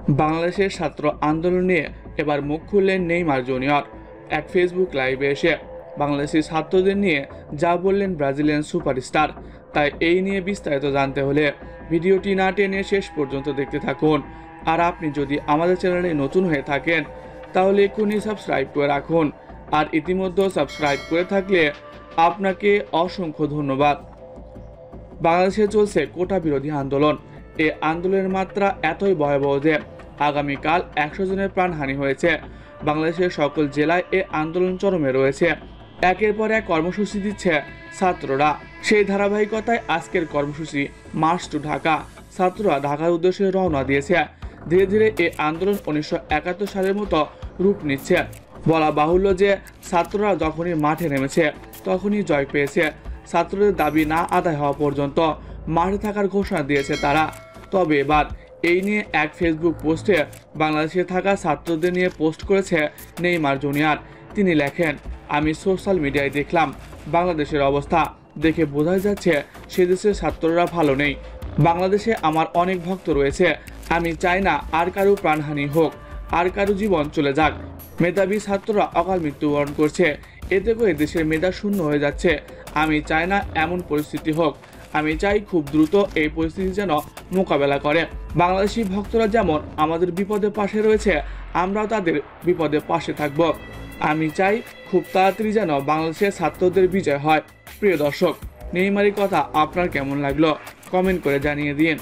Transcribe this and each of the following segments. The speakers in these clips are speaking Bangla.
বাংলাদেশের ছাত্র আন্দোলন নিয়ে এবার মুখ খুললেন নেইমার জুনিয়র। এক ফেসবুক লাইভে এসে বাংলাদেশি ছাত্রদের নিয়ে যা বললেন ব্রাজিলিয়ান সুপারস্টার। তাই এই নিয়ে বিস্তারিত জানতে হলে ভিডিওটি না টেনে শেষ পর্যন্ত দেখতে থাকুন। আর আপনি যদি আমাদের চ্যানেলে নতুন হয়ে থাকেন তাহলে এক্ষুনি সাবস্ক্রাইব করে রাখুন। আর ইতিমধ্যে সাবস্ক্রাইব করে থাকলে আপনাকে অসংখ্য ধন্যবাদ। বাংলাদেশে চলছে কোটা বিরোধী আন্দোলন। এই আন্দোলনের মাত্রা এতই ভয়াবহ যে আগামীকাল 100 জনের প্রাণহানি হয়েছে। বাংলাদেশের সকল জেলায় এই আন্দোলন চরমে রয়েছে। একের পর এক কর্মসূচি দিচ্ছে ছাত্ররা। সেই ধারাবাহিকতায় আজকের কর্মসূচি মার্চ টু ঢাকা। ছাত্ররা ঢাকার উদ্দেশ্যে রওনা দিয়েছে। ধীরে ধীরে এই আন্দোলন 1971 সালের মতো রূপ নিচ্ছে। বলা বাহুল্য যে ছাত্ররা যখনই মাঠে নেমেছে তখনই জয় পেয়েছে। ছাত্রদের দাবি না আদায় হওয়া পর্যন্ত মাঠে থাকার ঘোষণা দিয়েছে তারা। তবে এবার এই নিয়ে এক ফেসবুক পোস্টে বাংলাদেশে থাকা ছাত্রদের নিয়ে পোস্ট করেছে নেইমার জুনিয়র। তিনি লেখেন, আমি সোশ্যাল মিডিয়ায় দেখলাম বাংলাদেশের অবস্থা দেখে বোঝা যাচ্ছে সে দেশের ছাত্ররা ভালো নেই। বাংলাদেশে আমার অনেক ভক্ত রয়েছে। আমি চাই না আর কারো প্রাণহানি হোক, আর কারো জীবন চলে যাক। মেধাবী ছাত্ররা অকাল মৃত্যুবরণ করছে। এতে করে দেশের মেধা শূন্য হয়ে যাচ্ছে। আমি চাই না এমন পরিস্থিতি হোক। আমি চাই খুব দ্রুত এই পরিস্থিতি যেন মোকাবেলা করে। বাংলাদেশি ভক্তরা যেমন আমাদের বিপদে পাশে রয়েছে, আমরাও তাদের বিপদে পাশে থাকব। আমি চাই খুব তাড়াতাড়ি যেন বাংলাদেশের ছাত্রদের বিজয় হয়। প্রিয় দর্শক, নেইমারের কথা আপনার কেমন লাগলো কমেন্ট করে জানিয়ে দিন।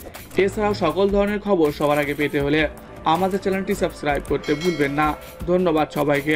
এছাড়াও সকল ধরনের খবর সবার আগে পেতে হলে আমাদের চ্যানেলটি সাবস্ক্রাইব করতে ভুলবেন না। ধন্যবাদ সবাইকে।